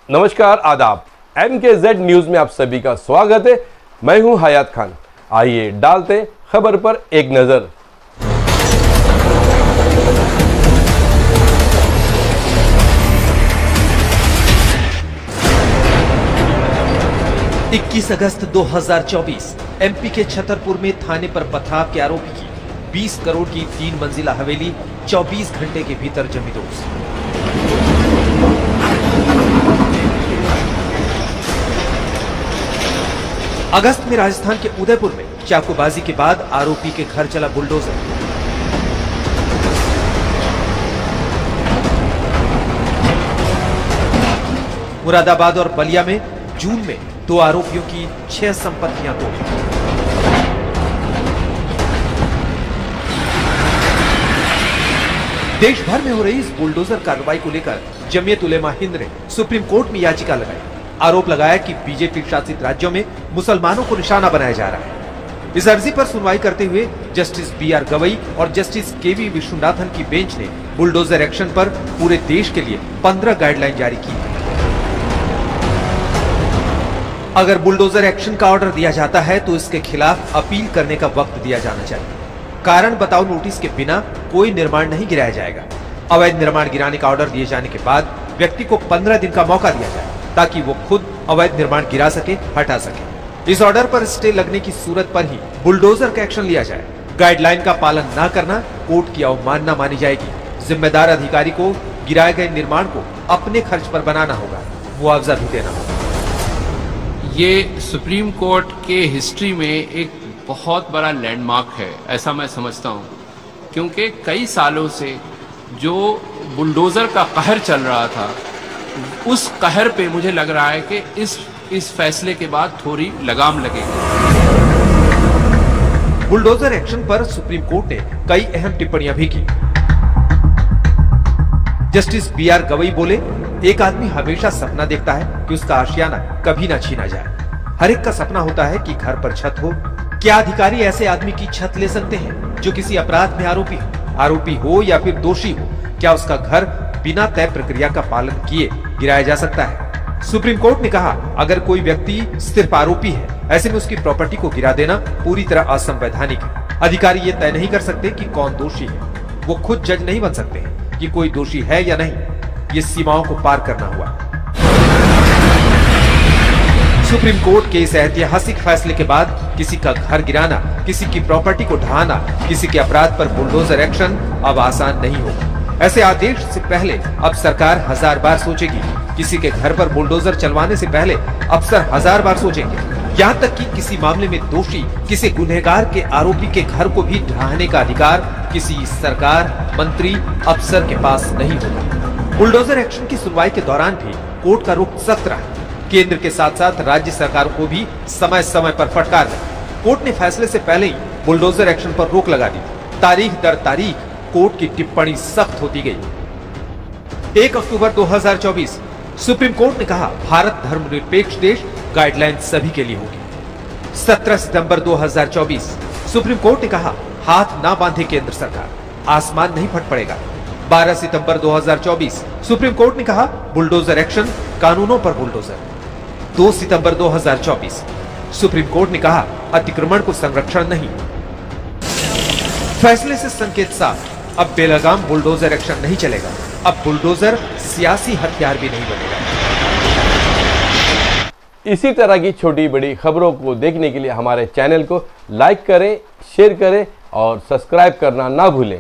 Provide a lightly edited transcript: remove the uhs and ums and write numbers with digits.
नमस्कार, आदाब। MKZ news में आप सभी का स्वागत है। मैं हूं हयात खान। आइए डालते खबर पर एक नजर। इक्कीस अगस्त 2024 MP के छतरपुर में थाने पर पथराव के आरोपी की 20 करोड़ की 3 मंजिला हवेली 24 घंटे के भीतर जमी दोस्त। अगस्त में राजस्थान के उदयपुर में चाकूबाजी के बाद आरोपी के घर चला बुलडोजर। मुरादाबाद और बलिया में जून में 2 आरोपियों की 6 संपत्तियां तोड़ी। देश भर में हो रही इस बुलडोजर कार्रवाई को लेकर जमीयत उलेमा हिंद ने सुप्रीम कोर्ट में याचिका लगाई। आरोप लगाया कि बीजेपी शासित राज्यों में मुसलमानों को निशाना बनाया जा रहा है। इस अर्जी पर सुनवाई करते हुए जस्टिस BR गवई और जस्टिस KV विश्वनाथन की बेंच ने बुलडोजर एक्शन पर पूरे देश के लिए 15 गाइडलाइन जारी की। अगर बुलडोजर एक्शन का ऑर्डर दिया जाता है तो इसके खिलाफ अपील करने का वक्त दिया जाना चाहिए। कारण बताओ नोटिस के बिना कोई निर्माण नहीं गिराया जाएगा। अवैध निर्माण गिराने का ऑर्डर दिए जाने के बाद व्यक्ति को 15 दिन का मौका दिया जाए ताकि वो खुद अवैध निर्माण गिरा सके, हटा सके। इस ऑर्डर पर स्टे लगने की सूरत पर ही बुलडोजर का एक्शन लिया जाए। गाइडलाइन का पालन न करना कोर्ट की अवमानना मानी जाएगी। जिम्मेदार अधिकारी को गिराए गए निर्माण को अपने खर्च पर बनाना होगा, मुआवजा भी देना होगा। ये सुप्रीम कोर्ट के हिस्ट्री में एक बहुत बड़ा लैंडमार्क है, ऐसा मैं समझता हूँ, क्योंकि कई सालों से जो बुलडोजर का कहर चल रहा था उस कहर पे मुझे लग रहा है कि इस फैसले के बाद थोड़ी लगाम लगेगी। बुलडोजर एक्शन पर सुप्रीम कोर्ट ने कई अहम टिप्पणियां भी की। जस्टिस BR गवई बोले, एक आदमी हमेशा सपना देखता है कि उसका आशियाना कभी ना छीना जाए। हर एक का सपना होता है कि घर पर छत हो। क्या अधिकारी ऐसे आदमी की छत ले सकते हैं जो किसी अपराध में आरोपी हो या फिर दोषी हो? क्या उसका घर बिना तय प्रक्रिया का पालन किए गिराया जा सकता है? सुप्रीम कोर्ट ने कहा, अगर कोई व्यक्ति सिर्फ आरोपी है, ऐसे में उसकी प्रॉपर्टी को गिरा देना पूरी तरह असंवैधानिक है। अधिकारी ये तय नहीं कर सकते कि कौन दोषी है। वो खुद जज नहीं बन सकते हैं कि कोई दोषी है या नहीं। ये सीमाओं को पार करना हुआ। सुप्रीम कोर्ट के इस ऐतिहासिक फैसले के बाद किसी का घर गिराना, किसी की प्रॉपर्टी को ढहाना, किसी के अपराध पर बुलडोजर एक्शन अब आसान नहीं होगा। ऐसे आदेश से पहले अब सरकार 1000 बार सोचेगी। किसी के घर पर बुलडोजर चलवाने से पहले अफसर 1000 बार सोचेंगे। यहाँ तक कि किसी मामले में दोषी किसी गुनहगार के आरोपी के घर को भी ढहाने का अधिकार किसी सरकार, मंत्री, अफसर के पास नहीं होगा। बुलडोजर एक्शन की सुनवाई के दौरान भी कोर्ट का रुख सख्त रहा। केंद्र के साथ साथ राज्य सरकारों को भी समय समय पर फटकार दी। कोर्ट ने फैसले से पहले ही बुलडोजर एक्शन पर रोक लगा दी। तारीख दर तारीख कोर्ट की टिप्पणी सख्त होती गई। 1 अक्टूबर 2024 सुप्रीम कोर्ट ने कहा, भारत धर्मनिरपेक्ष देश, गाइडलाइन सभी के लिए होगी। 17 सितंबर 2024 सुप्रीम कोर्ट ने कहा, हाथ ना बांधे केंद्र सरकार, आसमान नहीं फट पड़ेगा। 12 सितंबर 2024 सुप्रीम कोर्ट ने कहा, बुलडोजर एक्शन, कानूनों पर बुलडोजर। 2 सितंबर 2024 सुप्रीम कोर्ट ने कहा, अतिक्रमण को संरक्षण नहीं। फैसले से संकेत साफ, अब बेलगाम बुलडोजर एक्शन नहीं चलेगा। अब बुलडोजर सियासी हथियार भी नहीं बनेगा। इसी तरह की छोटी बड़ी खबरों को देखने के लिए हमारे चैनल को लाइक करें, शेयर करें और सब्सक्राइब करना ना भूलें।